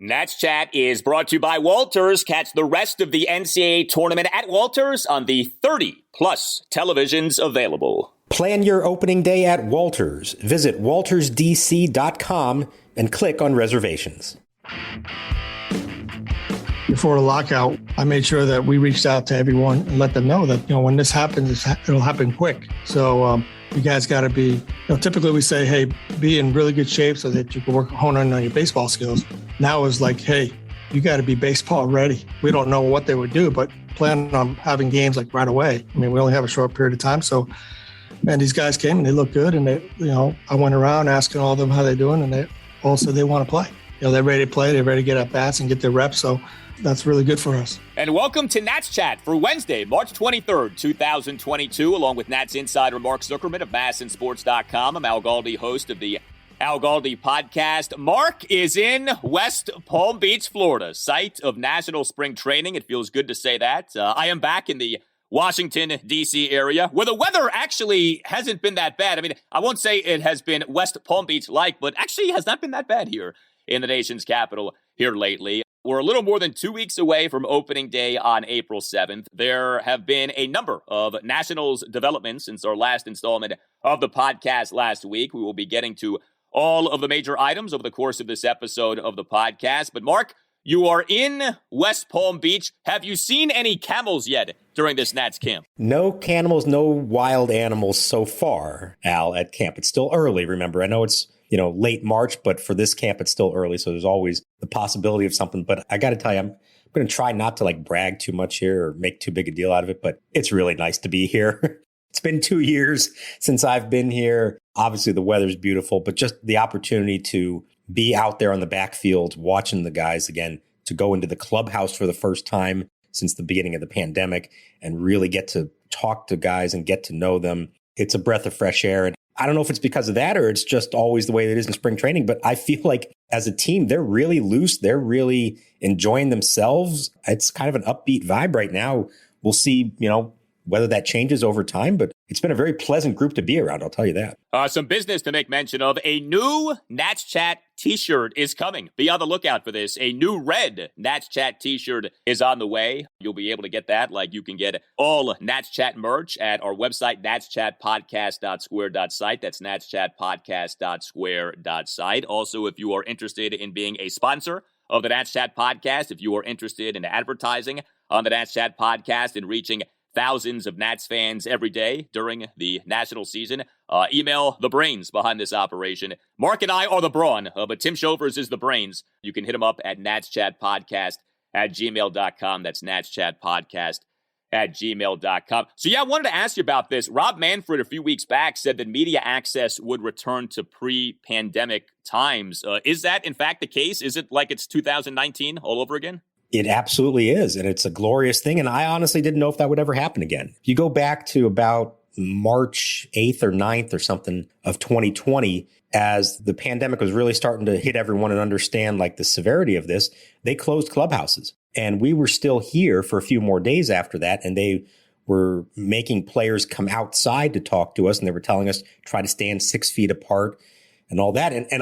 Nats Chat is brought to you by Walters. Catch the rest of the NCAA tournament at Walters on the 30-plus televisions available. Plan your opening day at Walters. Visit waltersdc.com and click on reservations. Before the lockout, I made sure that we reached out to everyone and let them know that, when this happens, it'll happen quick. So you guys got to be, typically we say, hey, be in really good shape so that you can hone in on your baseball skills. Now it's like, hey, you got to be baseball ready. We don't know what they would do, but plan on having games like right away. I mean, we only have a short period of time. So, man, these guys came and they look good. And they, I went around asking all of them how they're doing, and they all said they want to play. They're ready to play. They're ready to get at bats and get their reps. So that's really good for us. And welcome to Nats Chat for Wednesday, March 23rd, 2022, along with Nats insider Mark Zuckerman of MASNsports.com. I'm Al Galdi, host of the Al Galdi podcast. Mark is in West Palm Beach, Florida, site of National Spring Training. It feels good to say that. I am back in the Washington, D.C. area, where the weather actually hasn't been that bad. I mean, I won't say it has been West Palm Beach-like, but actually has not been that bad here in the nation's capital here lately. We're a little more than 2 weeks away from opening day on April 7th. There have been a number of Nationals developments since our last installment of the podcast last week. We will be getting to all of the major items over the course of this episode of the podcast. But Mark, you are in West Palm Beach. Have you seen any camels yet during this Nats camp? No camels, no wild animals so far, Al, at camp. It's still early, remember. I know it's late March, but for this camp, it's still early. So there's always the possibility of something. But I got to tell you, I'm going to try not to brag too much here or make too big a deal out of it. But it's really nice to be here. It's been 2 years since I've been here. Obviously, the weather's beautiful, but just the opportunity to be out there on the backfield watching the guys again, to go into the clubhouse for the first time since the beginning of the pandemic and really get to talk to guys and get to know them. It's a breath of fresh air. And I don't know if it's because of that or it's just always the way it is in spring training, but I feel like as a team, they're really loose. They're really enjoying themselves. It's kind of an upbeat vibe right now. We'll see, whether that changes over time, but it's been a very pleasant group to be around. I'll tell you that. Some business to make mention of. A new Nats Chat t-shirt is coming. Be on the lookout for this. A new red Nats Chat t-shirt is on the way. You'll be able to get that like you can get all Nats Chat merch at our website, natschatpodcast.square.site. That's natschatpodcast.square.site. Also, if you are interested in being a sponsor of the Nats Chat podcast, if you are interested in advertising on the Nats Chat podcast and reaching thousands of Nats fans every day during the national season, email the brains behind this operation. Mark and I are the brawn, but Tim Shovers is the brains. You can hit him up at natschatpodcast@gmail.com. That's natschatpodcast@gmail.com. So I wanted to ask you about this. Rob Manfred a few weeks back said that media access would return to pre-pandemic times. Is that in fact the case? Is it like it's 2019 all over again? It absolutely is. And it's a glorious thing. And I honestly didn't know if that would ever happen again. If you go back to about March 8th or 9th or something of 2020, as the pandemic was really starting to hit everyone and understand the severity of this, they closed clubhouses. And we were still here for a few more days after that. And they were making players come outside to talk to us. And they were telling us, try to stand 6 feet apart and all that. And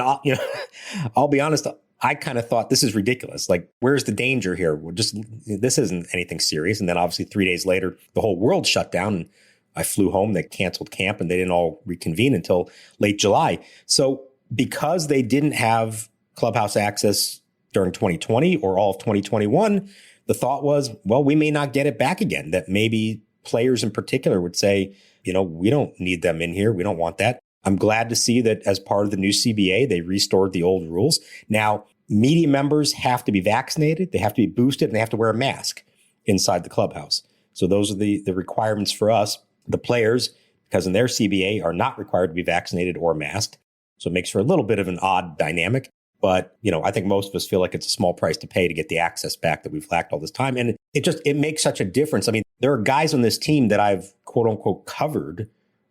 I'll be honest, I kind of thought this is ridiculous. Where's the danger here? This isn't anything serious. And then obviously 3 days later, the whole world shut down and I flew home. They canceled camp and they didn't all reconvene until late July. So because they didn't have clubhouse access during 2020 or all of 2021, the thought was, well, we may not get it back again. That maybe players in particular would say, we don't need them in here. We don't want that. I'm glad to see that as part of the new CBA, they restored the old rules. Now, media members have to be vaccinated, they have to be boosted, and they have to wear a mask inside the clubhouse. So those are the requirements for us. The players, because in their CBA, are not required to be vaccinated or masked. So it makes for a little bit of an odd dynamic. But, I think most of us feel like it's a small price to pay to get the access back that we've lacked all this time. And it makes such a difference. I mean, there are guys on this team that I've, quote unquote, covered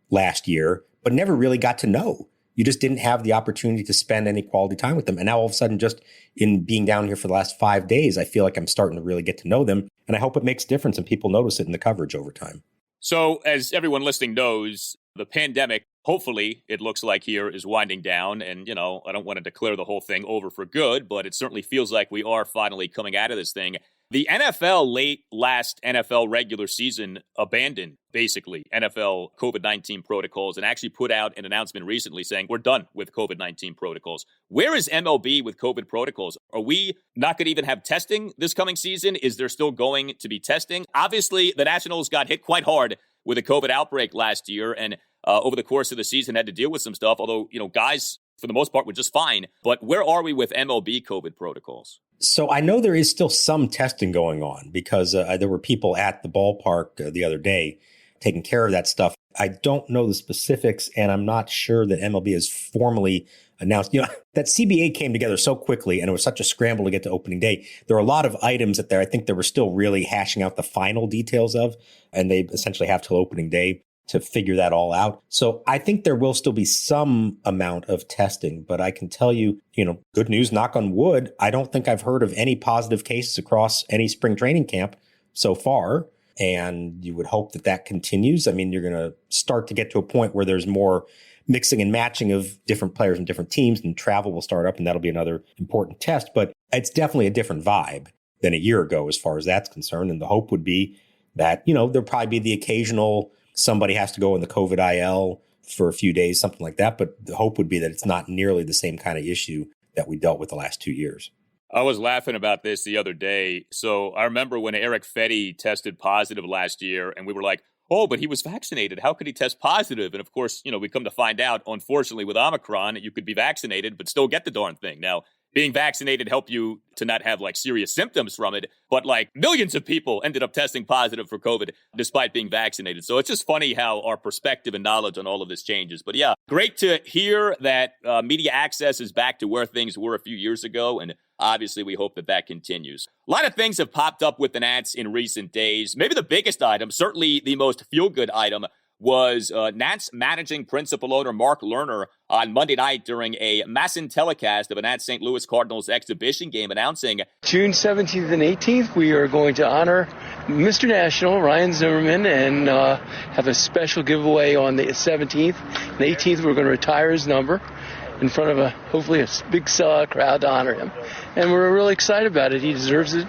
last year, but never really got to know. You just didn't have the opportunity to spend any quality time with them. And now all of a sudden, just in being down here for the last 5 days, I feel like I'm starting to really get to know them. And I hope it makes a difference and people notice it in the coverage over time. So as everyone listening knows, the pandemic hopefully it looks like here is winding down. And, I don't want to declare the whole thing over for good, but it certainly feels like we are finally coming out of this thing. The NFL late last NFL regular season abandoned, basically, NFL COVID-19 protocols and actually put out an announcement recently saying we're done with COVID-19 protocols. Where is MLB with COVID protocols? Are we not going to even have testing this coming season? Is there still going to be testing? Obviously, the Nationals got hit quite hard with a COVID outbreak last year and over the course of the season had to deal with some stuff, although, guys, for the most part, were just fine. But where are we with MLB COVID protocols? So I know there is still some testing going on because there were people at the ballpark the other day taking care of that stuff. I don't know the specifics, and I'm not sure that MLB has formally announced. That CBA came together so quickly, and it was such a scramble to get to opening day. There are a lot of items that I think they were still really hashing out the final details of, and they essentially have till opening day to figure that all out. So I think there will still be some amount of testing, but I can tell you, good news, knock on wood, I don't think I've heard of any positive cases across any spring training camp so far. And you would hope that that continues. I mean, you're going to start to get to a point where there's more mixing and matching of different players and different teams, and travel will start up, and that'll be another important test. But it's definitely a different vibe than a year ago as far as that's concerned. And the hope would be that, there'll probably be the occasional somebody has to go in the COVID IL for a few days, something like that. But the hope would be that it's not nearly the same kind of issue that we dealt with the last 2 years. I was laughing about this the other day. So I remember when Eric Fetty tested positive last year, and we were like, oh, but he was vaccinated. How could he test positive? And of course, we come to find out, unfortunately, with Omicron, you could be vaccinated, but still get the darn thing. Now, being vaccinated helped you to not have serious symptoms from it, but millions of people ended up testing positive for COVID despite being vaccinated. So it's just funny how our perspective and knowledge on all of this changes. But yeah, great to hear that media access is back to where things were a few years ago. And obviously we hope that that continues. A lot of things have popped up with the Nats in recent days. Maybe the biggest item, certainly the most feel-good item, was Nats managing principal owner Mark Lerner on Monday night during a MASN telecast of a Nats St. Louis Cardinals exhibition game announcing June 17th and 18th, we are going to honor Mr. National, Ryan Zimmerman, and have a special giveaway on the 17th. And the 18th, we're going to retire his number in front of hopefully a big sellout crowd to honor him. And we're really excited about it. He deserves it,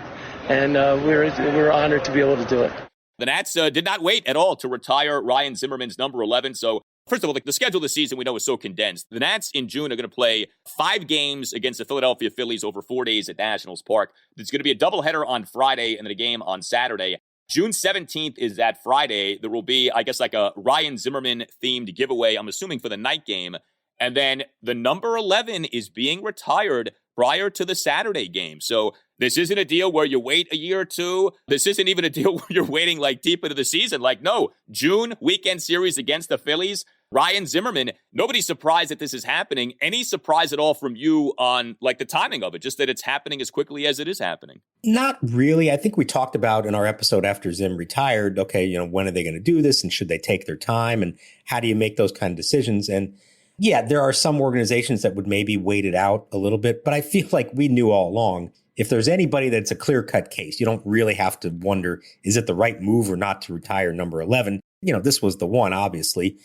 and we're honored to be able to do it. The Nats did not wait at all to retire Ryan Zimmerman's number 11. So, first of all, the schedule this season we know is so condensed. The Nats in June are going to play 5 games against the Philadelphia Phillies over 4 days at Nationals Park. There's going to be a doubleheader on Friday and then a game on Saturday. June 17th is that Friday. There will be, I guess, a Ryan Zimmerman-themed giveaway, I'm assuming, for the night game. And then the number 11 is being retired prior to the Saturday game. So this isn't a deal where you wait a year or two. This isn't even a deal where you're waiting deep into the season. No, June weekend series against the Phillies. Ryan Zimmerman, nobody's surprised that this is happening. Any surprise at all from you on the timing of it, just that it's happening as quickly as it is happening? Not really. I think we talked about in our episode after Zim retired, okay, when are they going to do this and should they take their time and how do you make those kind of decisions? And yeah, there are some organizations that would maybe wait it out a little bit, but I feel like we knew all along, if there's anybody that's a clear-cut case, you don't really have to wonder, is it the right move or not to retire number 11? This was the one, obviously.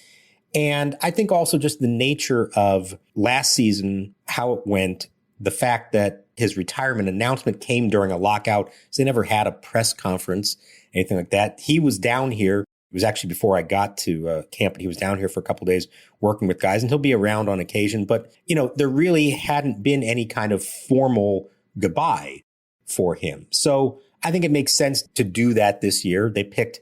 And I think also just the nature of last season, how it went, the fact that his retirement announcement came during a lockout, so they never had a press conference, anything like that. He was down here. It was actually before I got to camp, and he was down here for a couple of days working with guys, and he'll be around on occasion. But, there really hadn't been any kind of formal goodbye for him. So I think it makes sense to do that this year. They picked,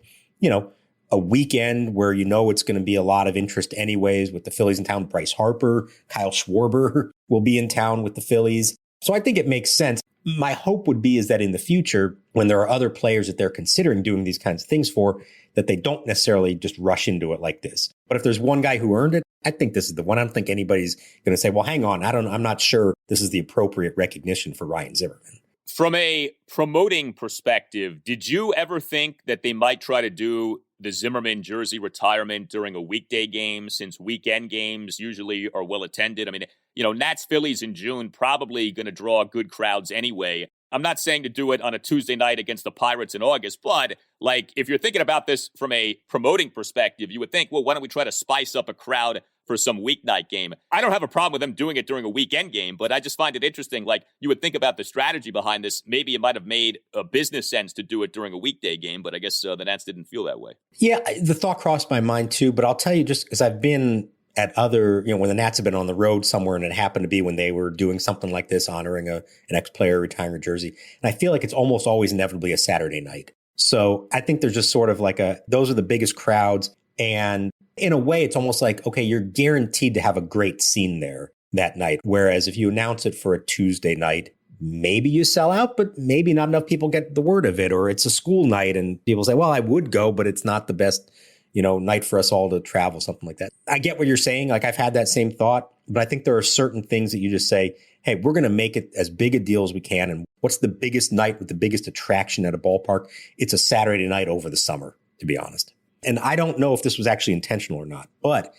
a weekend where it's going to be a lot of interest anyways with the Phillies in town. Bryce Harper, Kyle Schwarber will be in town with the Phillies. So I think it makes sense. My hope would be is that in the future, when there are other players that they're considering doing these kinds of things for, that they don't necessarily just rush into it like this. But if there's one guy who earned it, I think this is the one. I don't think anybody's going to say, well, hang on, I'm not sure this is the appropriate recognition for Ryan Zimmerman. From a promoting perspective, did you ever think that they might try to do the Zimmerman jersey retirement during a weekday game, since weekend games usually are well attended? I mean, Nats Phillies in June probably going to draw good crowds anyway. I'm not saying to do it on a Tuesday night against the Pirates in August, but like if you're thinking about this from a promoting perspective, you would think, well, why don't we try to spice up a crowd for some weeknight game? I don't have a problem with them doing it during a weekend game, but I just find it interesting. Like you would think about the strategy behind this. Maybe it might have made a business sense to do it during a weekday game, but I guess the Nats didn't feel that way. Yeah, the thought crossed my mind too, but I'll tell you just because I've been at other, when the Nats have been on the road somewhere and it happened to be when they were doing something like this, honoring an ex-player retiring a jersey. And I feel like it's almost always inevitably a Saturday night. So I think there's just sort of like those are the biggest crowds. And in a way, it's almost like, okay, you're guaranteed to have a great scene there that night. Whereas if you announce it for a Tuesday night, maybe you sell out, but maybe not enough people get the word of it, or it's a school night and people say, well, I would go, but it's not the best night for us all to travel, something like that. I get what you're saying. Like I've had that same thought, but I think there are certain things that you just say, hey, we're going to make it as big a deal as we can. And what's the biggest night with the biggest attraction at a ballpark? It's a Saturday night over the summer, to be honest. And I don't know if this was actually intentional or not, but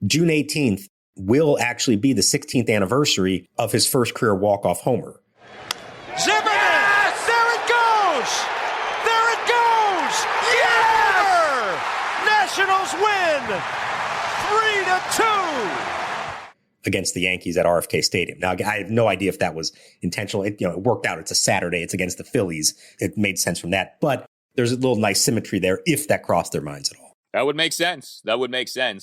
June 18th will actually be the 16th anniversary of his first career walk-off homer. Zimmerman! Yes! There it goes! There it goes! Yes! Nationals win 3-2 against the Yankees at RFK Stadium. Now, I have no idea if that was intentional. It worked out. It's a Saturday. It's against the Phillies. It made sense from that. But there's a little nice symmetry there if that crossed their minds at all. That would make sense.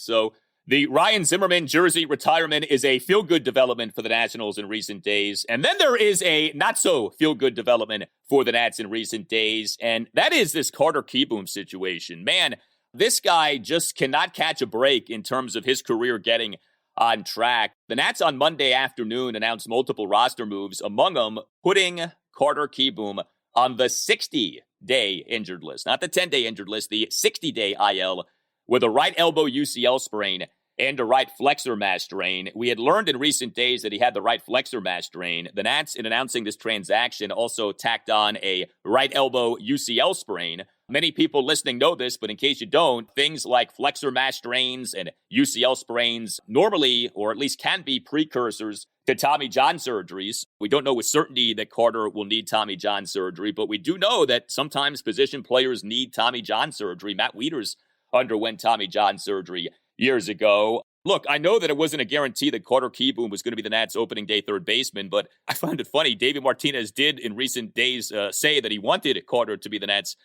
So the Ryan Zimmerman jersey retirement is a feel-good development for the Nationals in recent days. And then there is a not-so-feel-good development for the Nats in recent days, and that is this Carter Kieboom situation. Man, this guy just cannot catch a break in terms of his career getting on track. The Nats on Monday afternoon announced multiple roster moves, among them putting Carter Kieboom on the 60-day injured list. Not the 10-day injured list, the 60-day IL with a right elbow UCL sprain and a right flexor mass strain. We had learned in recent days that he had the right flexor mass strain. The Nats, in announcing this transaction, also tacked on a right elbow UCL sprain. Many people listening know this, but in case you don't, things like flexor mass strains and UCL sprains normally, or at least can be, precursors to Tommy John surgeries. We don't know with certainty that Carter will need Tommy John surgery, but we do know that sometimes position players need Tommy John surgery. Matt Wieters underwent Tommy John surgery years ago. Look, I know that it wasn't a guarantee that Carter Kieboom was going to be the Nats' opening day third baseman, but I find it funny. David Martinez did in recent days say that he wanted Carter to be the Nats'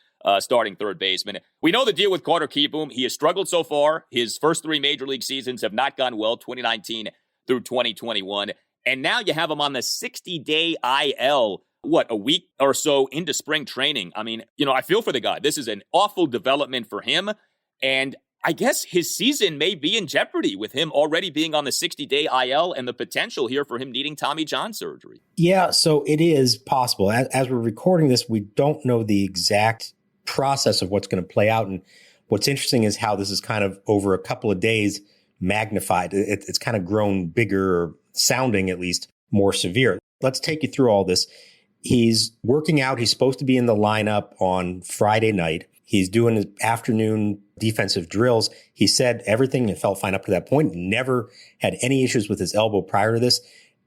starting third baseman. We know the deal with Carter Kieboom. He has struggled so far. His first three major league seasons have not gone well, 2019 through 2021. And now you have him on the 60-day IL, a week or so into spring training. I mean, I feel for the guy. This is an awful development for him. And I guess his season may be in jeopardy with him already being on the 60-day IL and the potential here for him needing Tommy John surgery. Yeah, so it is possible. As we're recording this, we don't know the exact process of what's going to play out. And what's interesting is how this is kind of over a couple of days magnified. It's kind of grown bigger, or sounding at least more severe. Let's take you through all this. He's working out. He's supposed to be in the lineup on Friday night. He's doing his afternoon defensive drills. He said everything felt fine up to that point. Never had any issues with his elbow prior to this.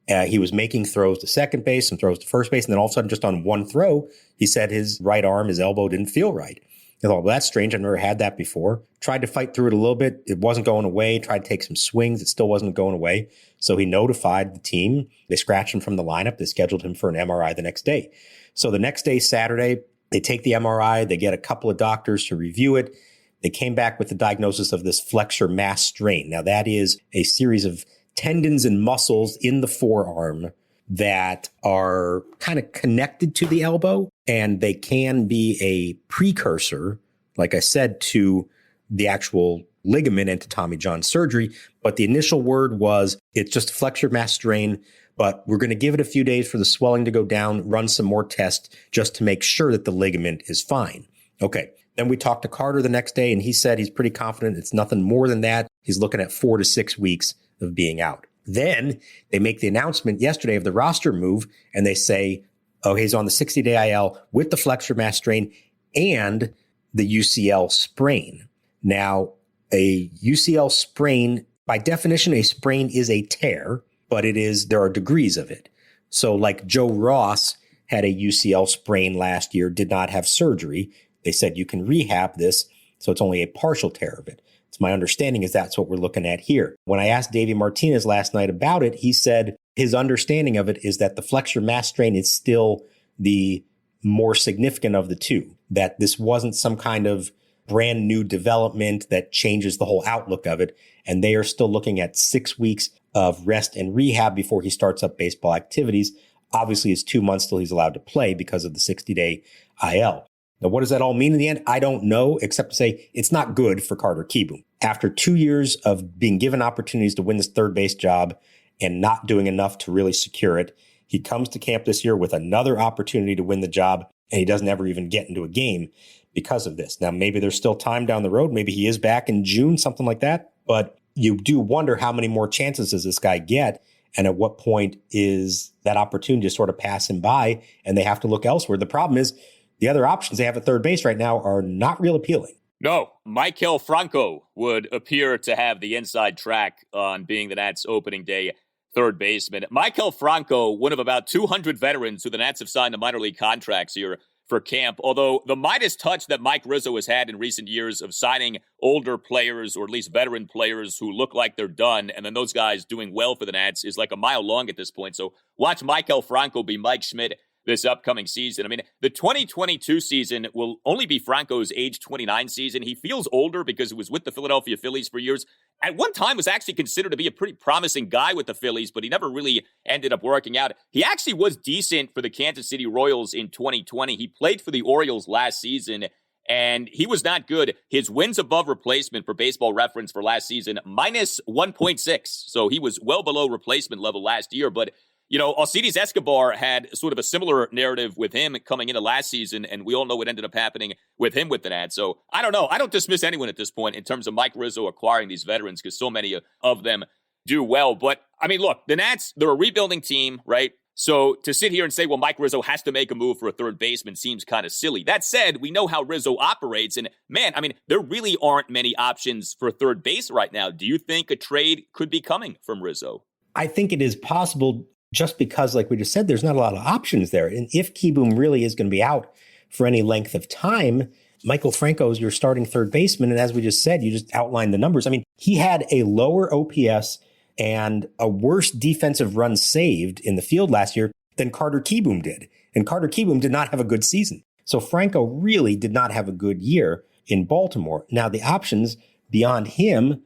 He was making throws to second base, some throws to first base, and then all of a sudden, just on one throw, he said his right arm, his elbow didn't feel right. I thought, well, that's strange. I've never had that before. Tried to fight through it a little bit. It wasn't going away. Tried to take some swings. It still wasn't going away. So he notified the team. They scratched him from the lineup. They scheduled him for an MRI the next day. So the next day, Saturday, they take the MRI. They get a couple of doctors to review it. They came back with the diagnosis of this flexor mass strain. Now, that is a series of tendons and muscles in the forearm that are kind of connected to the elbow, and they can be a precursor, like I said, to the actual ligament and to Tommy John surgery. But the initial word was it's just a flexor mass strain, but we're going to give it a few days for the swelling to go down, run some more tests just to make sure that the ligament is fine. Okay. Then we talked to Carter the next day, and he said he's pretty confident it's nothing more than that. He's looking at 4 to 6 weeks of being out. Then they make the announcement yesterday of the roster move, and they say, oh, he's on the 60-day IL with the flexor mass strain and the UCL sprain. Now, a UCL sprain, by definition, a sprain is a tear, but there are degrees of it. So like Joe Ross had a UCL sprain last year, did not have surgery. They said you can rehab this, so it's only a partial tear of it. It's my understanding is that's what we're looking at here. When I asked Davey Martinez last night about it, he said his understanding of it is that the flexor mass strain is still the more significant of the two, that this wasn't some kind of brand new development that changes the whole outlook of it. And they are still looking at 6 weeks of rest and rehab before he starts up baseball activities. Obviously, it's 2 months till he's allowed to play because of the 60-day IL. Now, what does that all mean in the end? I don't know, except to say it's not good for Carter Kieboom. After 2 years of being given opportunities to win this third base job and not doing enough to really secure it, he comes to camp this year with another opportunity to win the job, and he doesn't ever even get into a game because of this. Now, maybe there's still time down the road. Maybe he is back in June, something like that. But you do wonder how many more chances does this guy get? And at what point is that opportunity to sort of pass him by and they have to look elsewhere? The problem is the other options they have at third base right now are not real appealing. No, Maikel Franco would appear to have the inside track on being the Nats opening day third baseman. Maikel Franco, one of about 200 veterans who the Nats have signed to minor league contracts here for camp, although the Midas touch that Mike Rizzo has had in recent years of signing older players, or at least veteran players who look like they're done, and then those guys doing well for the Nats is like a mile long at this point. So watch Maikel Franco be Mike Schmidt this upcoming season. I mean, the 2022 season will only be Franco's age 29 season. He feels older because he was with the Philadelphia Phillies for years. At one time was actually considered to be a pretty promising guy with the Phillies, but he never really ended up working out. He actually was decent for the Kansas City Royals in 2020. He played for the Orioles last season, and he was not good. His wins above replacement for Baseball Reference for last season, minus 1.6. So he was well below replacement level last year, but you know, Alcides Escobar had sort of a similar narrative with him coming into last season, and we all know what ended up happening with him with the Nats. So I don't know. I don't dismiss anyone at this point in terms of Mike Rizzo acquiring these veterans because so many of them do well. But, I mean, look, the Nats, they're a rebuilding team, right? So to sit here and say, well, Mike Rizzo has to make a move for a third baseman seems kind of silly. That said, we know how Rizzo operates, and man, I mean, there really aren't many options for third base right now. Do you think a trade could be coming from Rizzo? I think it is possible. Just because, like we just said, there's not a lot of options there. And if Kieboom really is going to be out for any length of time, Maikel Franco is your starting third baseman. And as we just said, you just outlined the numbers. I mean, he had a lower OPS and a worse defensive run saved in the field last year than Carter Kieboom did. And Carter Kieboom did not have a good season. So Franco really did not have a good year in Baltimore. Now, the options beyond him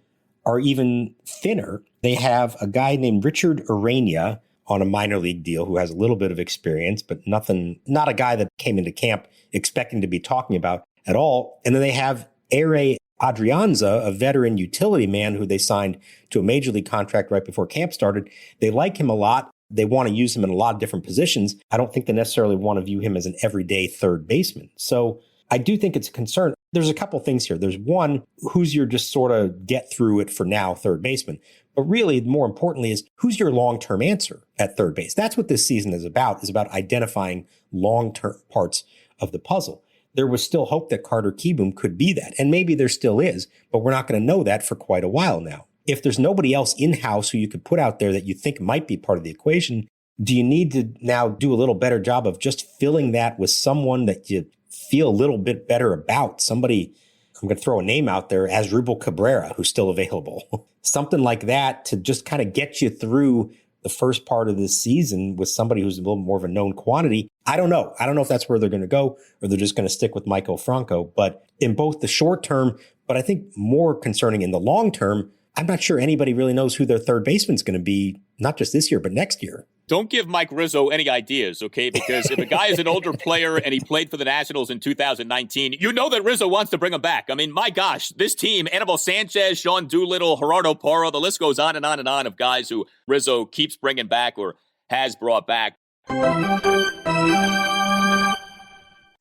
are even thinner. They have a guy named Richard Urania on a minor league deal who has a little bit of experience, but not a guy that came into camp expecting to be talking about at all. And then they have Ere Adrianza, a veteran utility man who they signed to a major league contract right before camp started. They like him a lot. They want to use him in a lot of different positions. I don't think they necessarily want to view him as an everyday third baseman. So I do think it's a concern. There's a couple things here. There's one, who's your just sort of get through it for now third baseman. But really, more importantly, is who's your long-term answer at third base? That's what this season is about identifying long-term parts of the puzzle. There was still hope that Carter Kieboom could be that. And maybe there still is, but we're not going to know that for quite a while now. If there's nobody else in-house who you could put out there that you think might be part of the equation, do you need to now do a little better job of just filling that with someone that you feel a little bit better about? Somebody, I'm going to throw a name out there, Asdrubal Cabrera, who's still available. Something like that to just kind of get you through the first part of this season with somebody who's a little more of a known quantity. I don't know. I don't know if that's where they're going to go or they're just going to stick with Maikel Franco. But in both the short term, but I think more concerning in the long term, I'm not sure anybody really knows who their third baseman is going to be, not just this year, but next year. Don't give Mike Rizzo any ideas, okay? Because if a guy is an older player and he played for the Nationals in 2019, you know that Rizzo wants to bring him back. I mean, my gosh, this team, Anibal Sanchez, Sean Doolittle, Gerardo Parra, the list goes on and on and on of guys who Rizzo keeps bringing back or has brought back.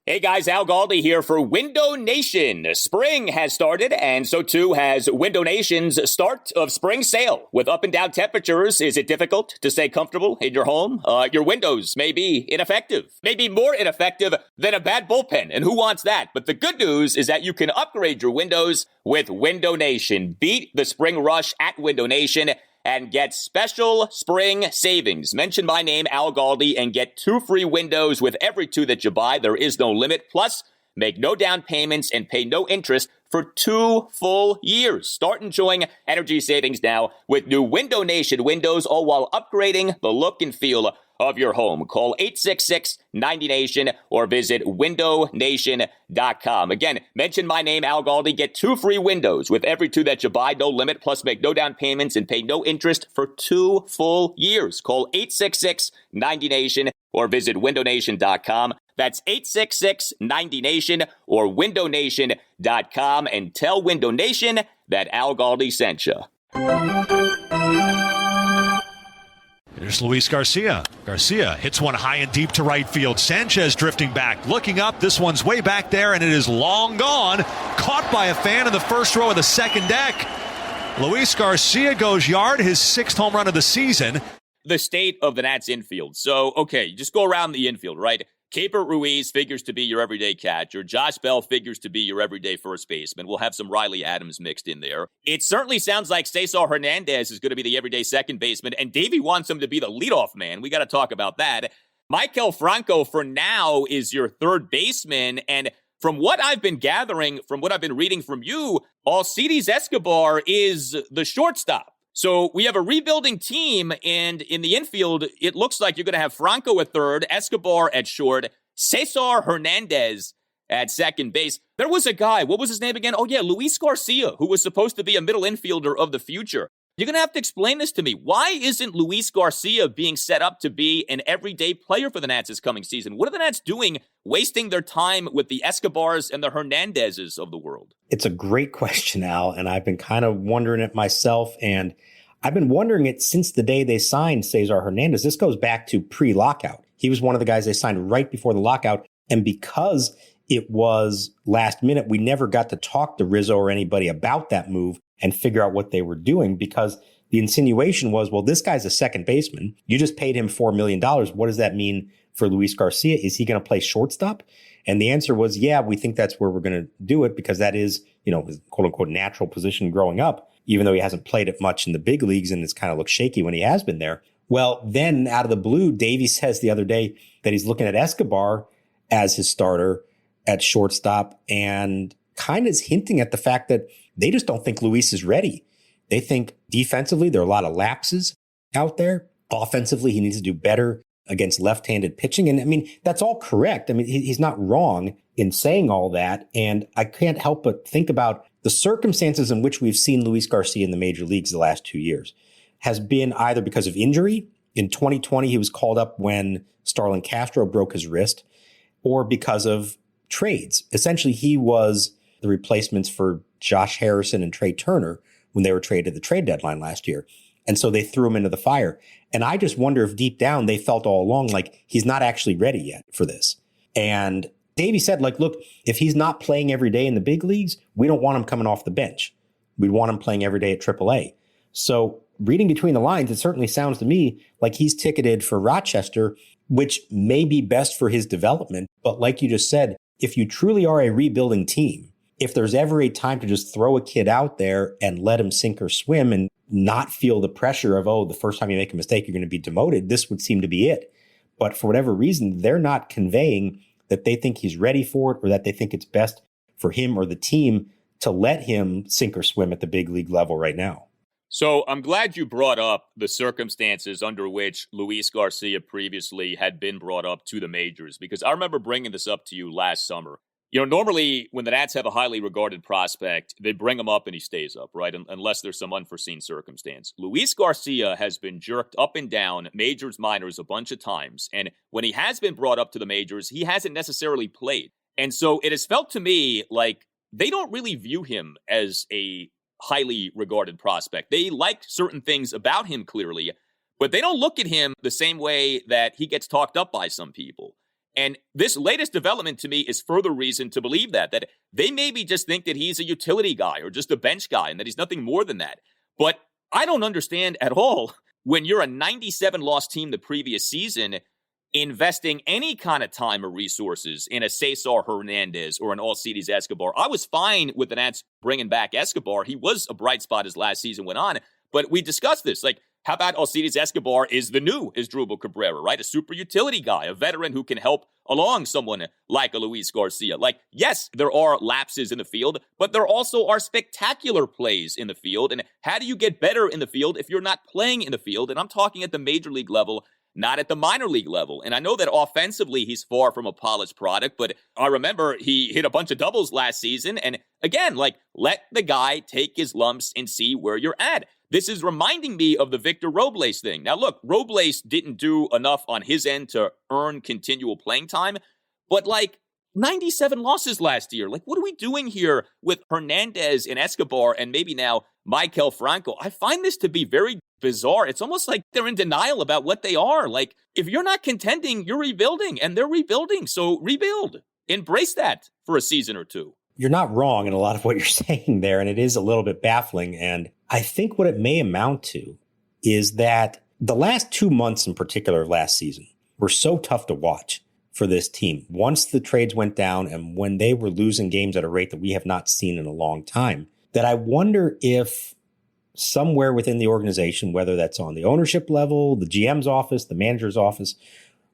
Hey guys, Al Galdi here for Window Nation. Spring has started, and so too has Window Nation's start of spring sale. With up and down temperatures, is it difficult to stay comfortable in your home? Your windows may be ineffective, maybe more ineffective than a bad bullpen, and who wants that? But the good news is that you can upgrade your windows with Window Nation. Beat the spring rush at Window Nation and get special spring savings. Mention my name, Al Galdi, and get 2 free windows with every 2 that you buy. There is no limit. Plus, make no down payments and pay no interest for 2 full years. Start enjoying energy savings now with new Window Nation windows, all while upgrading the look and feel of your home. Call 866-90-NATION or visit windownation.com. Again, mention my name, Al Galdi. Get 2 free windows with every 2 that you buy. No limit. Plus, make no down payments and pay no interest for 2 full years. Call 866-90-NATION or visit windownation.com. That's 866-90-NATION or windownation.com, and tell Window Nation that Al Galdi sent you. Here's Luis Garcia. Garcia hits one high and deep to right field. Sanchez drifting back, looking up. This one's way back there, and it is long gone. Caught by a fan in the first row of the second deck. Luis Garcia goes yard, his 6th home run of the season. The state of the Nats infield. So, okay, just go around the infield, right? Keibert Ruiz figures to be your everyday catcher. Josh Bell figures to be your everyday first baseman. We'll have some Riley Adams mixed in there. It certainly sounds like Cesar Hernandez is going to be the everyday second baseman, and Davey wants him to be the leadoff man. We got to talk about that. Maikel Franco, for now, is your third baseman, and from what I've been gathering, from what I've been reading from you, Alcides Escobar is the shortstop. So we have a rebuilding team, and in the infield, it looks like you're going to have Franco at third, Escobar at short, Cesar Hernandez at second base. There was a guy, what was his name again? Oh, yeah, Luis Garcia, who was supposed to be a middle infielder of the future. You're going to have to explain this to me. Why isn't Luis Garcia being set up to be an everyday player for the Nats this coming season? What are the Nats doing, wasting their time with the Escobars and the Hernandezes of the world? It's a great question, Al, and I've been kind of wondering it myself, and I've been wondering it since the day they signed Cesar Hernandez. This goes back to pre-lockout. He was one of the guys they signed right before the lockout, and because it was last minute, we never got to talk to Rizzo or anybody about that move and figure out what they were doing, because the insinuation was, well, this guy's a second baseman. You just paid him $4 million. What does that mean for Luis Garcia? Is he going to play shortstop? And the answer was, yeah, we think that's where we're going to do it, because that is, his quote unquote natural position growing up, even though he hasn't played it much in the big leagues and it's kind of looked shaky when he has been there. Well, then out of the blue, Davey says the other day that he's looking at Escobar as his starter at shortstop, and kind of is hinting at the fact that they just don't think Luis is ready. They think defensively, there are a lot of lapses out there. Offensively, he needs to do better against left-handed pitching. And I mean, that's all correct. I mean, he's not wrong in saying all that. And I can't help but think about the circumstances in which we've seen Luis Garcia in the major leagues the last 2 years has been either because of injury. In 2020, he was called up when Starlin Castro broke his wrist, or because of trades. Essentially, he was the replacements for Josh Harrison and Trey Turner when they were traded at the trade deadline last year. And so they threw him into the fire. And I just wonder if deep down they felt all along like he's not actually ready yet for this. And Davey said, look, if he's not playing every day in the big leagues, we don't want him coming off the bench. We'd want him playing every day at AAA. So reading between the lines, it certainly sounds to me like he's ticketed for Rochester, which may be best for his development. But like you just said, if you truly are a rebuilding team, if there's ever a time to just throw a kid out there and let him sink or swim and not feel the pressure of, the first time you make a mistake, you're going to be demoted, this would seem to be it. But for whatever reason, they're not conveying that they think he's ready for it, or that they think it's best for him or the team to let him sink or swim at the big league level right now. So I'm glad you brought up the circumstances under which Luis Garcia previously had been brought up to the majors, because I remember bringing this up to you last summer. Normally when the Nats have a highly regarded prospect, they bring him up and he stays up, right? Unless there's some unforeseen circumstance. Luis Garcia has been jerked up and down, majors, minors, a bunch of times. And when he has been brought up to the majors, he hasn't necessarily played. And so it has felt to me like they don't really view him as a highly regarded prospect. They like certain things about him clearly, but they don't look at him the same way that he gets talked up by some people. And this latest development to me is further reason to believe that they maybe just think that he's a utility guy or just a bench guy and that he's nothing more than that. But I don't understand at all when you're a 97-loss team the previous season investing any kind of time or resources in a Cesar Hernandez or an Alcides Escobar. I was fine with the Nats bringing back Escobar. He was a bright spot as last season went on. But we discussed this. Like, how about Alcides Escobar is the new Asdrubal Cabrera, right? A super utility guy, a veteran who can help along someone like a Luis Garcia. Like, yes, there are lapses in the field, but there also are spectacular plays in the field. And how do you get better in the field if you're not playing in the field? And I'm talking at the major league level, not at the minor league level. And I know that offensively he's far from a polished product, but I remember he hit a bunch of doubles last season. And again, like, let the guy take his lumps and see where you're at. This is reminding me of the Victor Robles thing. Now, look, Robles didn't do enough on his end to earn continual playing time, but like 97 losses last year. Like, what are we doing here with Hernandez and Escobar and maybe now Michael Franco? I find this to be very bizarre. It's almost like they're in denial about what they are. Like, if you're not contending, you're rebuilding, and they're rebuilding. So rebuild. Embrace that for a season or two. You're not wrong in a lot of what you're saying there, and it is a little bit baffling. And I think what it may amount to is that the last 2 months in particular of last season were so tough to watch for this team. Once the trades went down and when they were losing games at a rate that we have not seen in a long time, that I wonder if somewhere within the organization, whether that's on the ownership level, the GM's office, the manager's office,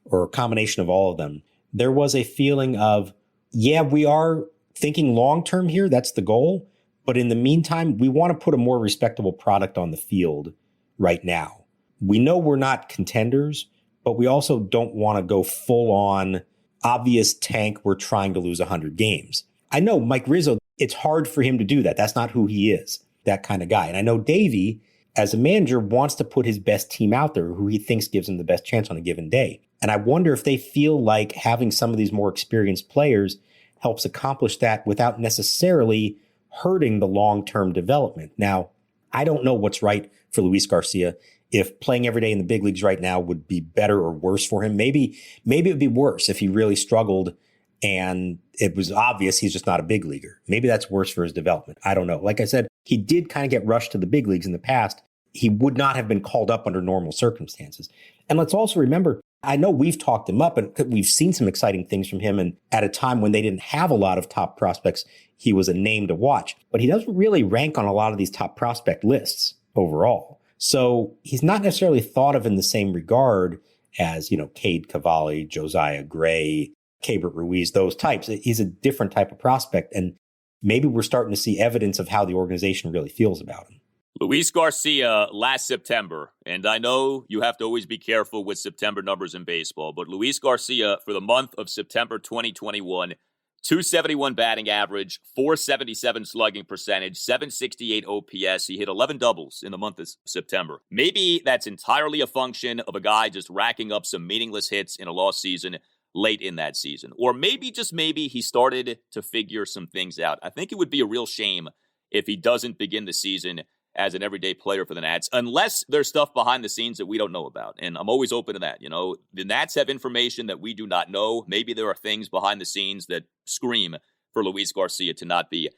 or a combination of all of them, there was a feeling of, yeah, we are thinking long-term here. That's the goal. But in the meantime, we want to put a more respectable product on the field right now. We know we're not contenders, but we also don't want to go full on obvious tank. We're trying to lose 100 games. I know Mike Rizzo, it's hard for him to do that. That's not who he is, that kind of guy. And I know Davey, as a manager, wants to put his best team out there, who he thinks gives him the best chance on a given day. And I wonder if they feel like having some of these more experienced players helps accomplish that without necessarily hurting the long-term development. Now, I don't know what's right for Luis Garcia. If playing every day in the big leagues right now would be better or worse for him. Maybe it would be worse if he really struggled and it was obvious he's just not a big leaguer. Maybe that's worse for his development. I don't know. Like I said, he did kind of get rushed to the big leagues in the past. He would not have been called up under normal circumstances. And let's also remember, I know we've talked him up and we've seen some exciting things from him. And at a time when they didn't have a lot of top prospects, he was a name to watch. But he doesn't really rank on a lot of these top prospect lists overall. So he's not necessarily thought of in the same regard as, Cade Cavalli, Josiah Gray, Keibert Ruiz, those types. He's a different type of prospect. And maybe we're starting to see evidence of how the organization really feels about him. Luis Garcia last September, and I know you have to always be careful with September numbers in baseball, but Luis Garcia for the month of September 2021, 271 batting average, 477 slugging percentage, 768 OPS. He hit 11 doubles in the month of September. Maybe that's entirely a function of a guy just racking up some meaningless hits in a lost season late in that season. Or maybe, just maybe, he started to figure some things out. I think it would be a real shame if he doesn't begin the season as an everyday player for the Nats, unless there's stuff behind the scenes that we don't know about. And I'm always open to that. The Nats have information that we do not know. Maybe there are things behind the scenes that scream for Luis Garcia to not be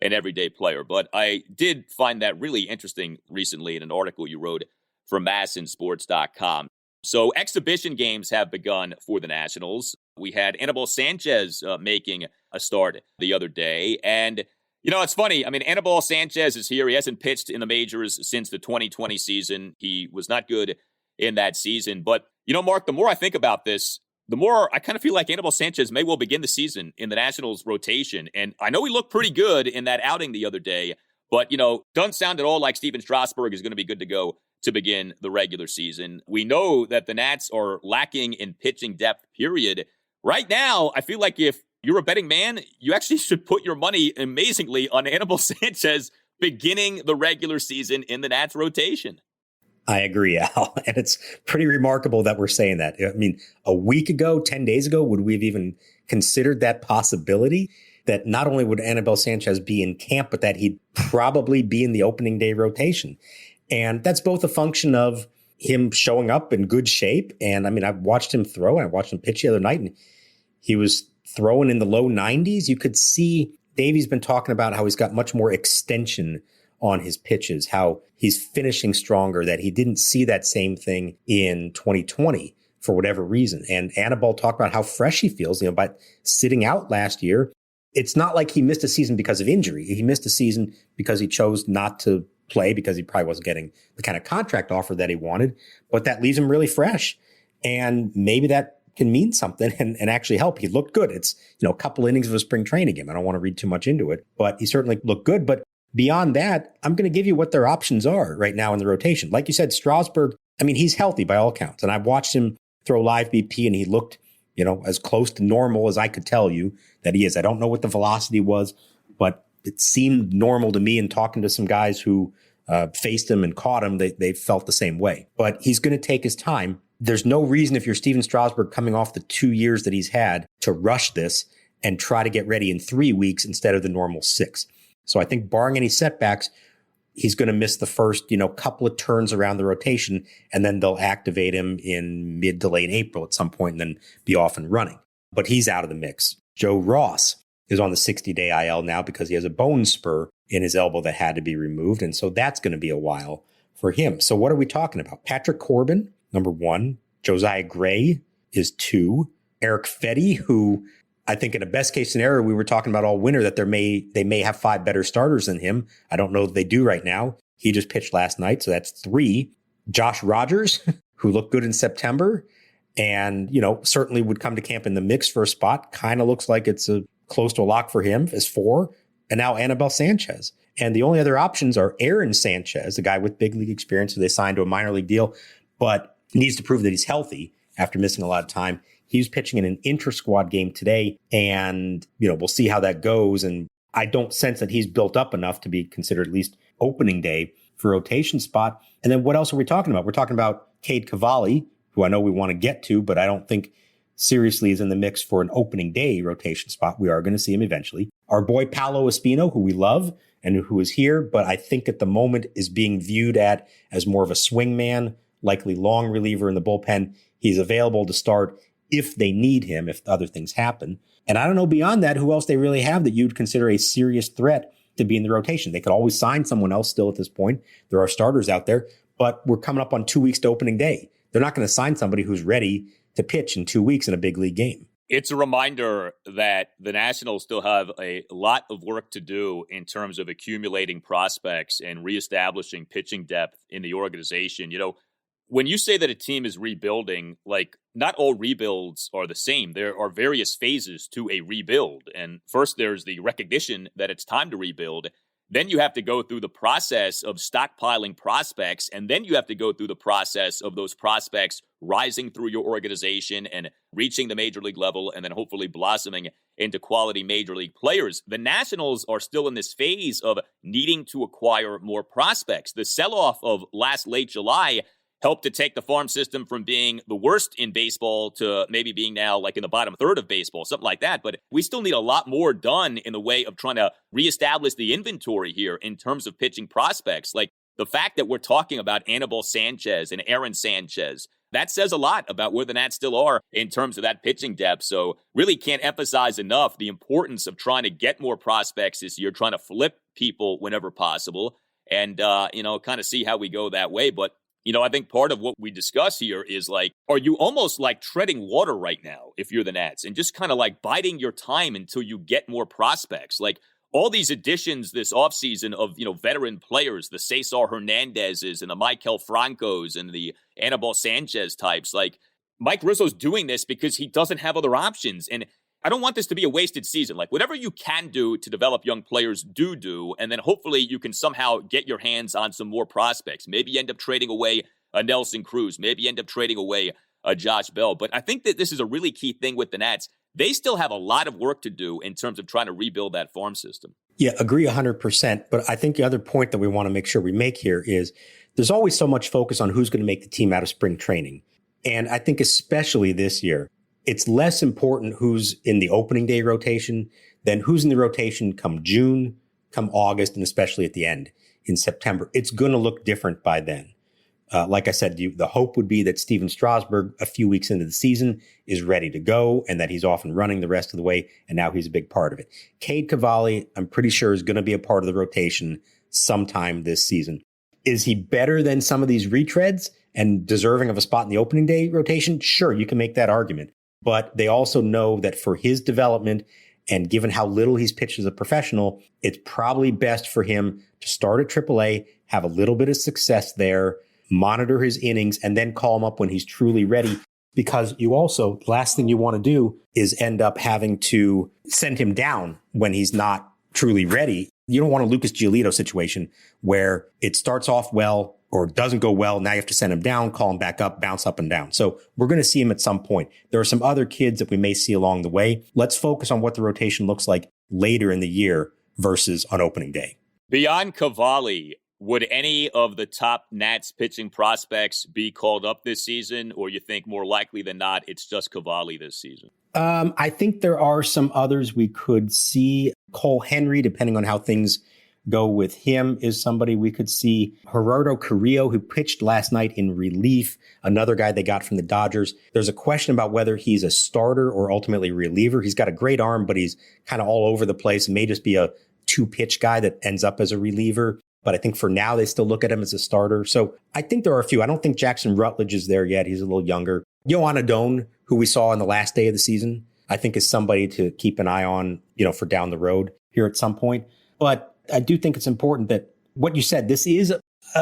an everyday player. But I did find that really interesting recently in an article you wrote for massinsports.com. So exhibition games have begun for the Nationals. We had Anibal Sanchez making a start the other day. And it's funny. I mean, Anibal Sanchez is here. He hasn't pitched in the majors since the 2020 season. He was not good in that season. But, Mark, the more I think about this, the more I kind of feel like Anibal Sanchez may well begin the season in the Nationals rotation. And I know he looked pretty good in that outing the other day, but, doesn't sound at all like Steven Strasburg is going to be good to go to begin the regular season. We know that the Nats are lacking in pitching depth, period. Right now, I feel like if you're a betting man, you actually should put your money, amazingly, on Anibal Sanchez beginning the regular season in the Nats rotation. I agree, Al. And it's pretty remarkable that we're saying that. I mean, a week ago, 10 days ago, would we have even considered that possibility? That not only would Anibal Sanchez be in camp, but that he'd probably be in the opening day rotation. And that's both a function of him showing up in good shape. And I mean, I watched him throw and I watched him pitch the other night, and he was throwing in the low 90s. You could see Davey's been talking about how he's got much more extension on his pitches, how he's finishing stronger, that he didn't see that same thing in 2020 for whatever reason. And Anibal talked about how fresh he feels, by sitting out last year. It's not like he missed a season because of injury. He missed a season because he chose not to play because he probably wasn't getting the kind of contract offer that he wanted, but that leaves him really fresh. And maybe that can mean something and actually help. He looked good. It's, a couple innings of a spring training game. I don't want to read too much into it, but he certainly looked good. But beyond that, I'm going to give you what their options are right now in the rotation. Like you said, Strasburg, he's healthy by all accounts. And I've watched him throw live BP and he looked, as close to normal as I could tell you that he is. I don't know what the velocity was, but it seemed normal to me. And talking to some guys who faced him and caught him, they felt the same way. But he's going to take his time. There's no reason if you're Steven Strasburg coming off the 2 years that he's had to rush this and try to get ready in 3 weeks instead of the normal 6. So I think barring any setbacks, he's going to miss the first, couple of turns around the rotation, and then they'll activate him in mid to late April at some point and then be off and running. But he's out of the mix. Joe Ross is on the 60-day IL now because he has a bone spur in his elbow that had to be removed. And so that's going to be a while for him. So what are we talking about? Patrick Corbin, number 1. Josiah Gray is 2. Eric Fetty, who I think in a best case scenario, we were talking about all winter that they may have 5 better starters than him. I don't know that they do right now. He just pitched last night, so that's 3. Josh Rogers, who looked good in September and, certainly would come to camp in the mix for a spot. Kind of looks like it's close to a lock for him, is 4. And now Anibal Sanchez. And the only other options are Aaron Sanchez, a guy with big league experience who they signed to a minor league deal, but needs to prove that he's healthy after missing a lot of time. He was pitching in an inter-squad game today, and, we'll see how that goes. And I don't sense that he's built up enough to be considered at least opening day for rotation spot. And then what else are we talking about? We're talking about Cade Cavalli, who I know we want to get to, but I don't think seriously is in the mix for an opening day rotation spot. We are going to see him eventually. Our boy Paolo Espino, who we love and who is here, but I think at the moment is being viewed as more of a swing man, likely long reliever in the bullpen. He's available to start if they need him, if other things happen. And I don't know beyond that who else they really have that you'd consider a serious threat to be in the rotation. They could always sign someone else still at this point. There are starters out there, but we're coming up on 2 weeks to opening day. They're not going to sign somebody who's ready to pitch in 2 weeks in a big league game. It's a reminder that the Nationals still have a lot of work to do in terms of accumulating prospects and reestablishing pitching depth in the organization. When you say that a team is rebuilding, not all rebuilds are the same. There are various phases to a rebuild. And first, there's the recognition that it's time to rebuild. Then you have to go through the process of stockpiling prospects, and then you have to go through the process of those prospects rising through your organization and reaching the major league level, and then hopefully blossoming into quality major league players. The Nationals are still in this phase of needing to acquire more prospects. The sell-off of late July helped to take the farm system from being the worst in baseball to maybe being now in the bottom third of baseball, something like that. But we still need a lot more done in the way of trying to reestablish the inventory here in terms of pitching prospects. The fact that we're talking about Anibal Sanchez and Aaron Sanchez, that says a lot about where the Nats still are in terms of that pitching depth. So really can't emphasize enough the importance of trying to get more prospects this year, trying to flip people whenever possible and, kind of see how we go that way. But I think part of what we discuss here is are you almost treading water right now if you're the Nats and just kind of biding your time until you get more prospects? All these additions this offseason of, veteran players, the Cesar Hernandezes and the Maikel Francos and the Anibal Sanchez types. Mike Rizzo's doing this because he doesn't have other options. And I don't want this to be a wasted season. Whatever you can do to develop young players, do. And then hopefully you can somehow get your hands on some more prospects. Maybe you end up trading away a Nelson Cruz. Maybe you end up trading away a Josh Bell. But I think that this is a really key thing with the Nats. They still have a lot of work to do in terms of trying to rebuild that farm system. Yeah, agree 100%. But I think the other point that we want to make sure we make here is there's always so much focus on who's going to make the team out of spring training. And I think especially this year, it's less important who's in the opening day rotation than who's in the rotation come June, come August, and especially at the end in September. It's going to look different by then. Like I said, the hope would be that Steven Strasburg, a few weeks into the season, is ready to go and that he's off and running the rest of the way, and now he's a big part of it. Cade Cavalli, I'm pretty sure, is going to be a part of the rotation sometime this season. Is he better than some of these retreads and deserving of a spot in the opening day rotation? Sure, you can make that argument. But they also know that for his development and given how little he's pitched as a professional, it's probably best for him to start at AAA, have a little bit of success there, monitor his innings, and then call him up when he's truly ready. Because you also, last thing you want to do is end up having to send him down when he's not truly ready. You don't want a Lucas Giolito situation where it starts off well or doesn't go well. Now you have to send him down, call him back up, bounce up and down. So we're going to see him at some point. There are some other kids that we may see along the way. Let's focus on what the rotation looks like later in the year versus on opening day. Beyond Cavalli, would any of the top Nats pitching prospects be called up this season, or you think more likely than not it's just Cavalli this season? I think there are some others we could see. Cole Henry, depending on how things go with him, is somebody we could see. Gerardo Carrillo, who pitched last night in relief, another guy they got from the Dodgers. There's a question about whether he's a starter or ultimately a reliever. He's got a great arm, but he's kind of all over the place. May just be a two-pitch guy that ends up as a reliever. But I think for now, they still look at him as a starter. So I think there are a few. I don't think Jackson Rutledge is there yet. He's a little younger. Yohan Adon, who we saw in the last day of the season, I think is somebody to keep an eye on, for down the road here at some point. But I do think it's important that what you said, this is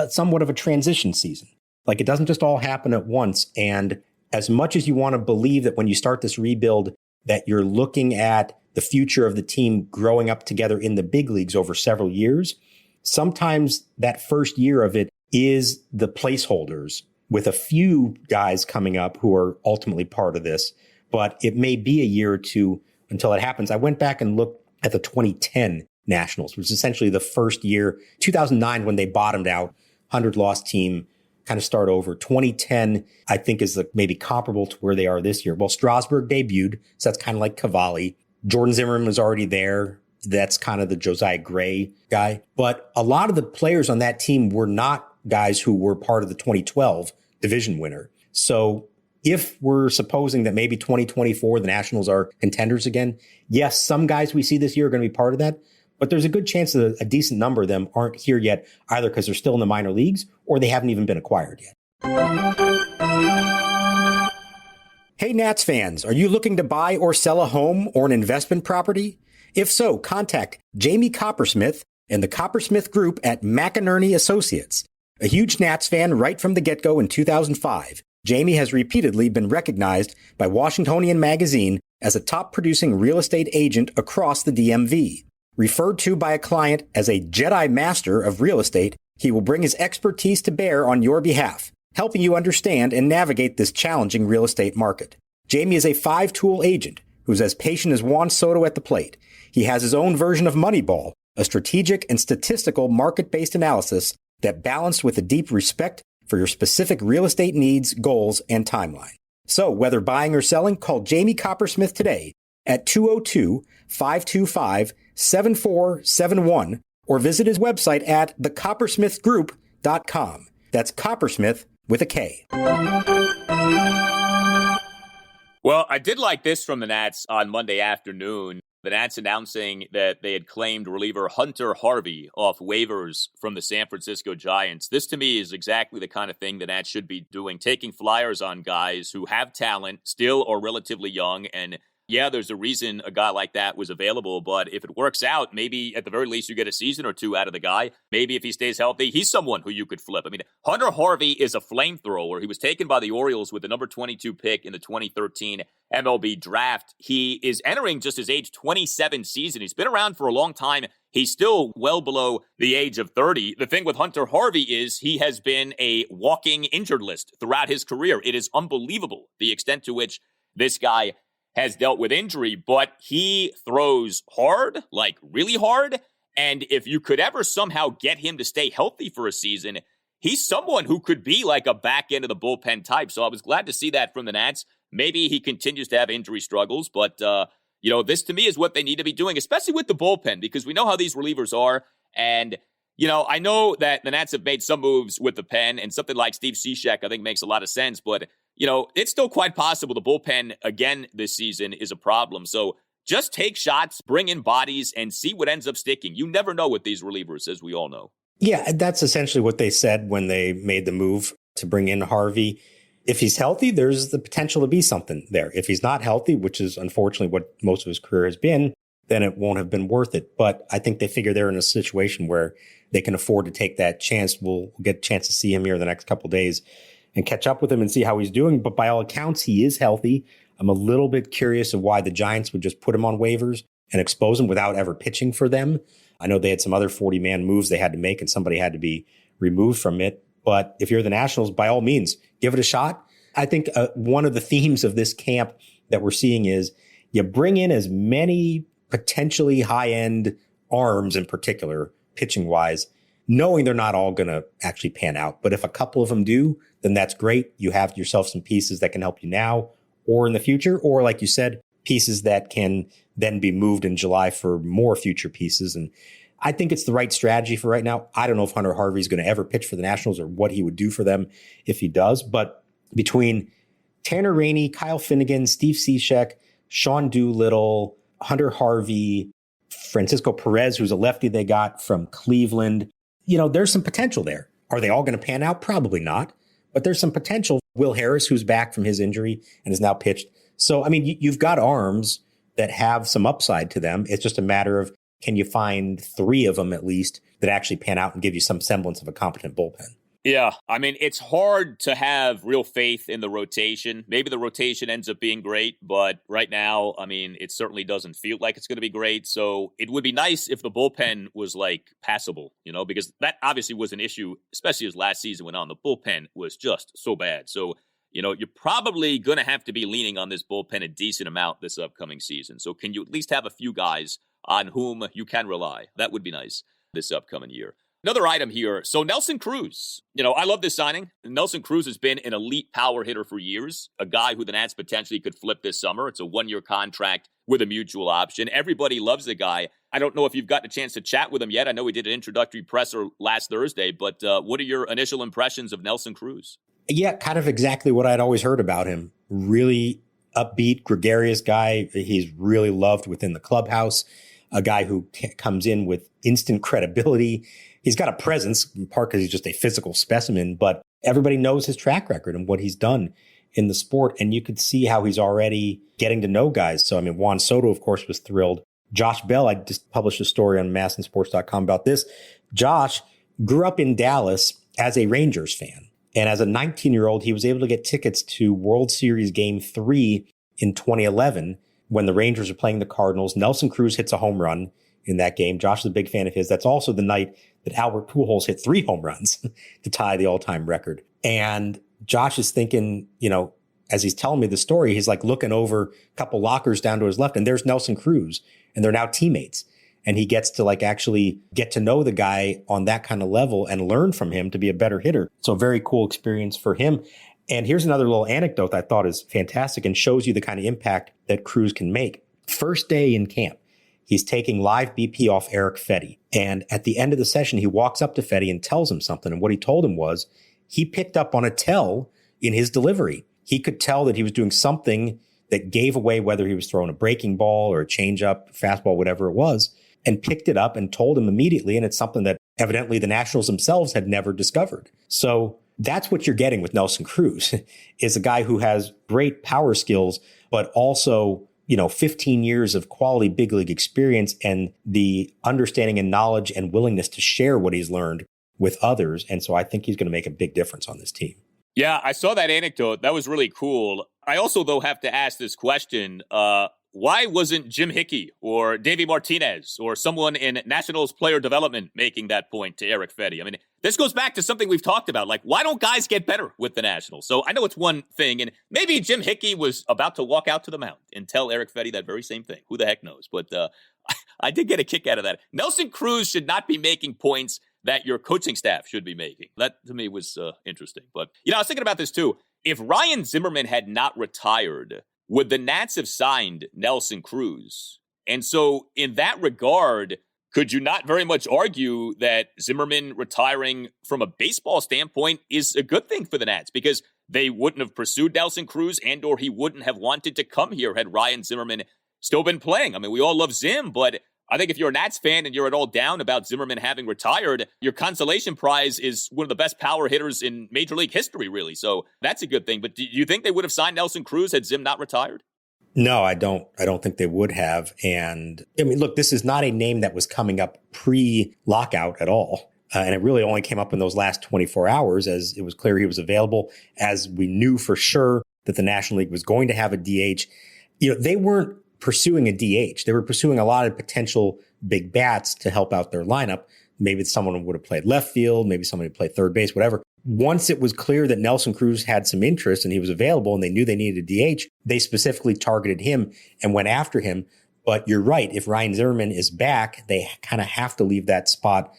somewhat of a transition season. Like, it doesn't just all happen at once. And as much as you want to believe that when you start this rebuild, that you're looking at the future of the team growing up together in the big leagues over several years, sometimes that first year of it is the placeholders with a few guys coming up who are ultimately part of this. But it may be a year or two until it happens. I went back and looked at the 2010 Nationals, which is essentially the first year, 2009, when they bottomed out, 100-loss team, kind of start over. 2010, I think, is maybe comparable to where they are this year. Well, Strasburg debuted, so that's kind of like Cavalli. Jordan Zimmerman was already there. That's kind of the Josiah Gray guy. But a lot of the players on that team were not guys who were part of the 2012 division winner. So if we're supposing that maybe 2024, the Nationals are contenders again, yes, some guys we see this year are going to be part of that. But there's a good chance that a decent number of them aren't here yet, either because they're still in the minor leagues or they haven't even been acquired yet. Hey, Nats fans, are you looking to buy or sell a home or an investment property? If so, contact Jamie Coppersmith and the Coppersmith Group at McInerney Associates. A huge Nats fan right from the get-go in 2005, Jamie has repeatedly been recognized by Washingtonian Magazine as a top-producing real estate agent across the DMV. Referred to by a client as a Jedi Master of real estate, he will bring his expertise to bear on your behalf, helping you understand and navigate this challenging real estate market. Jamie is a 5-tool agent who's as patient as Juan Soto at the plate. He has his own version of Moneyball, a strategic and statistical market-based analysis that balanced with a deep respect for your specific real estate needs, goals, and timeline. So whether buying or selling, call Jamie Coppersmith today at 202-525-7471 or visit his website at thecoppersmithgroup.com. That's Coppersmith with a K. Well, I did like this from the Nats on Monday afternoon. The Nats announcing that they had claimed reliever Hunter Harvey off waivers from the San Francisco Giants. This, to me, is exactly the kind of thing the Nats should be doing, taking flyers on guys who have talent, still or relatively young, and yeah, there's a reason a guy like that was available, but if it works out, maybe at the very least you get a season or two out of the guy. Maybe if he stays healthy, he's someone who you could flip. I mean, Hunter Harvey is a flamethrower. He was taken by the Orioles with the number 22 pick in the 2013 MLB draft. He is entering just his age 27 season. He's been around for a long time. He's still well below the age of 30. The thing with Hunter Harvey is he has been a walking injured list throughout his career. It is unbelievable the extent to which this guy has dealt with injury, but he throws hard, like really hard. And if you could ever somehow get him to stay healthy for a season, he's someone who could be like a back end of the bullpen type. So I was glad to see that from the Nats. Maybe he continues to have injury struggles, but this to me is what they need to be doing, especially with the bullpen, because we know how these relievers are. And I know that the Nats have made some moves with the pen, and something like Steve Cishek I think makes a lot of sense, but it's still quite possible the bullpen again this season is a problem. So just take shots, bring in bodies, and see what ends up sticking. You never know with these relievers, as we all know. Yeah, that's essentially what they said when they made the move to bring in Harvey. If he's healthy, there's the potential to be something there. If he's not healthy, which is unfortunately what most of his career has been, then it won't have been worth it. But I think they figure they're in a situation where they can afford to take that chance. We'll get a chance to see him here the next couple of days and catch up with him and see how he's doing. But by all accounts, he is healthy. I'm a little bit curious of why the Giants would just put him on waivers and expose him without ever pitching for them. I know they had some other 40-man moves they had to make and somebody had to be removed from it. But if you're the Nationals, by all means, give it a shot. I think one of the themes of this camp that we're seeing is you bring in as many potentially high-end arms in particular, pitching-wise, knowing they're not all going to actually pan out. But if a couple of them do, then that's great. You have yourself some pieces that can help you now or in the future, or like you said, pieces that can then be moved in July for more future pieces. And I think it's the right strategy for right now. I don't know if Hunter Harvey is going to ever pitch for the Nationals or what he would do for them if he does. But between Tanner Rainey, Kyle Finnegan, Steve Cishek, Sean Doolittle, Hunter Harvey, Francisco Perez, who's a lefty they got from Cleveland, there's some potential there. Are they all going to pan out? Probably not. But there's some potential. Will Harris, who's back from his injury and is now pitched. So, I mean, you've got arms that have some upside to them. It's just a matter of, can you find 3 of them at least that actually pan out and give you some semblance of a competent bullpen? Yeah, I mean, it's hard to have real faith in the rotation. Maybe the rotation ends up being great, but right now, I mean, it certainly doesn't feel like it's going to be great. So it would be nice if the bullpen was like passable, because that obviously was an issue, especially as last season went on. The bullpen was just so bad. So, you're probably going to have to be leaning on this bullpen a decent amount this upcoming season. So can you at least have a few guys on whom you can rely? That would be nice this upcoming year. Another item here. So Nelson Cruz, I love this signing. Nelson Cruz has been an elite power hitter for years, a guy who the Nats potentially could flip this summer. It's a 1-year contract with a mutual option. Everybody loves the guy. I don't know if you've gotten a chance to chat with him yet. I know we did an introductory presser last Thursday, but what are your initial impressions of Nelson Cruz? Yeah, kind of exactly what I'd always heard about him. Really upbeat, gregarious guy. He's really loved within the clubhouse, a guy who comes in with instant credibility. He's got a presence, in part because he's just a physical specimen, but everybody knows his track record and what he's done in the sport. And you could see how he's already getting to know guys. So, I mean, Juan Soto, of course, was thrilled. Josh Bell, I just published a story on massinsports.com about this. Josh grew up in Dallas as a Rangers fan. And as a 19-year-old, he was able to get tickets to World Series Game 3 in 2011 when the Rangers are playing the Cardinals. Nelson Cruz hits a home run in that game. Josh is a big fan of his. That's also the night that Albert Pujols hit 3 home runs to tie the all-time record. And Josh is thinking, as he's telling me the story, he's like looking over a couple lockers down to his left, and there's Nelson Cruz, and they're now teammates. And he gets to actually get to know the guy on that kind of level and learn from him to be a better hitter. So a very cool experience for him. And here's another little anecdote that I thought is fantastic and shows you the kind of impact that Cruz can make. First day in camp, he's taking live BP off Eric Fetty. And at the end of the session, he walks up to Fetty and tells him something. And what he told him was he picked up on a tell in his delivery. He could tell that he was doing something that gave away whether he was throwing a breaking ball or a changeup, fastball, whatever it was, and picked it up and told him immediately. And it's something that evidently the Nationals themselves had never discovered. So that's what you're getting with Nelson Cruz is a guy who has great power skills, but also, 15 years of quality big league experience and the understanding and knowledge and willingness to share what he's learned with others. And so I think he's going to make a big difference on this team. Yeah, I saw that anecdote. That was really cool. I also, though, have to ask this question. Why wasn't Jim Hickey or Davey Martinez or someone in Nationals player development making that point to Eric Fetty? I mean, this goes back to something we've talked about. Like, why don't guys get better with the Nationals? So I know it's one thing, and maybe Jim Hickey was about to walk out to the mound and tell Eric Fetty that very same thing. Who the heck knows? But I did get a kick out of that. Nelson Cruz should not be making points that your coaching staff should be making. That, to me, was interesting. But, I was thinking about this, too. If Ryan Zimmerman had not retired, would the Nats have signed Nelson Cruz? And so in that regard, could you not very much argue that Zimmerman retiring from a baseball standpoint is a good thing for the Nats? Because they wouldn't have pursued Nelson Cruz and or he wouldn't have wanted to come here had Ryan Zimmerman still been playing. I mean, we all love Zim, but I think if you're a Nats fan and you're at all down about Zimmerman having retired, your consolation prize is one of the best power hitters in Major League history, really. So that's a good thing. But do you think they would have signed Nelson Cruz had Zim not retired? No, I don't think they would have. And I mean, look, this is not a name that was coming up pre-lockout at all. And it really only came up in those last 24 hours as it was clear he was available, as we knew for sure that the National League was going to have a DH. They weren't pursuing a DH. They were pursuing a lot of potential big bats to help out their lineup. Maybe someone would have played left field, maybe somebody would play third base, whatever. Once it was clear that Nelson Cruz had some interest and he was available and they knew they needed a DH, they specifically targeted him and went after him. But you're right. If Ryan Zimmerman is back, they kind of have to leave that spot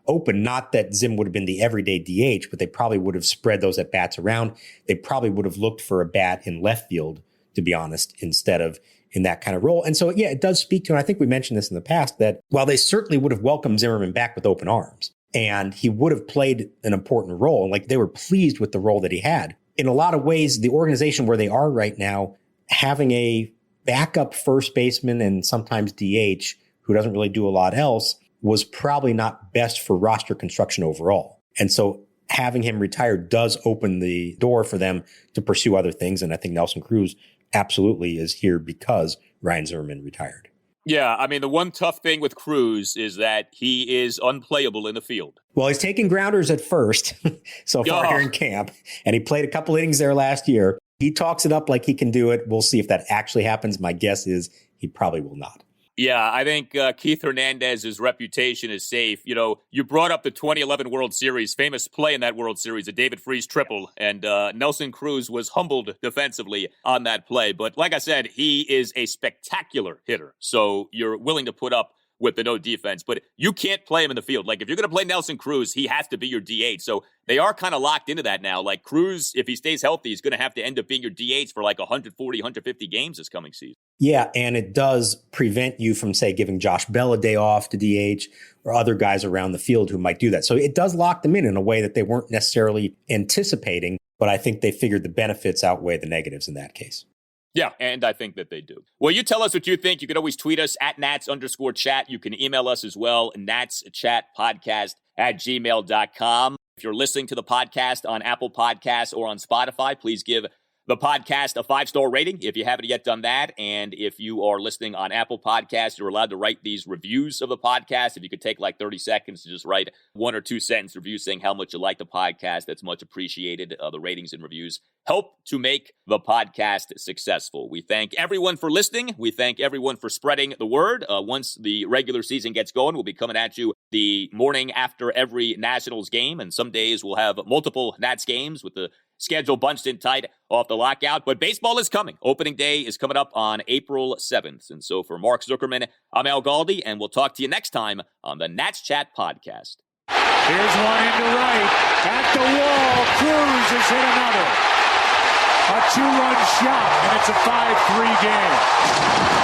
open. Not that Zim would have been the everyday DH, but they probably would have spread those at bats around. They probably would have looked for a bat in left field, to be honest, instead of in that kind of role. And so, yeah, it does speak to, and I think we mentioned this in the past, that while they certainly would have welcomed Zimmerman back with open arms, and he would have played an important role, and like they were pleased with the role that he had. In a lot of ways, the organization where they are right now, having a backup first baseman and sometimes DH who doesn't really do a lot else was probably not best for roster construction overall. And so having him retire does open the door for them to pursue other things. And I think Nelson Cruz absolutely is here because Ryan Zimmerman retired. Yeah, I mean, the one tough thing with Cruz is that he is unplayable in the field. Well, he's taking grounders at first so far here in camp, and he played a couple innings there last year. He talks it up like he can do it. We'll see if that actually happens. My guess is he probably will not. Yeah, I think Keith Hernandez's reputation is safe. You brought up the 2011 World Series, famous play in that World Series, a David Freese triple, and Nelson Cruz was humbled defensively on that play. But like I said, he is a spectacular hitter, so you're willing to put up with the no defense, but you can't play him in the field. Like, if you're going to play Nelson Cruz, he has to be your DH. So they are kind of locked into that now. Like, Cruz, if he stays healthy, he's going to have to end up being your DH for like 140, 150 games this coming season. Yeah, and it does prevent you from, say, giving Josh Bell a day off to DH or other guys around the field who might do that. So it does lock them in a way that they weren't necessarily anticipating, but I think they figured the benefits outweigh the negatives in that case. Yeah, and I think that they do. Well, you tell us what you think. You can always tweet us at Nats_chat. You can email us as well, natschatpodcast@gmail.com. If you're listening to the podcast on Apple Podcasts or on Spotify, please give the podcast a 5-star rating if you haven't yet done that. And if you are listening on Apple Podcasts, you're allowed to write these reviews of the podcast. If you could take like 30 seconds to just write 1 or 2 sentence review saying how much you like the podcast, that's much appreciated. The ratings and reviews help to make the podcast successful. We thank everyone for listening. We thank everyone for spreading the word. Once the regular season gets going, we'll be coming at you the morning after every Nationals game. And some days we'll have multiple Nats games with the schedule bunched in tight off the lockout. But baseball is coming. Opening day is coming up on April 7th. And so for Mark Zuckerman, I'm Al Galdi, and we'll talk to you next time on the Nats Chat Podcast. Here's one into right. At the wall, Cruz has hit another. A 2-run shot, and it's a 5-3 game.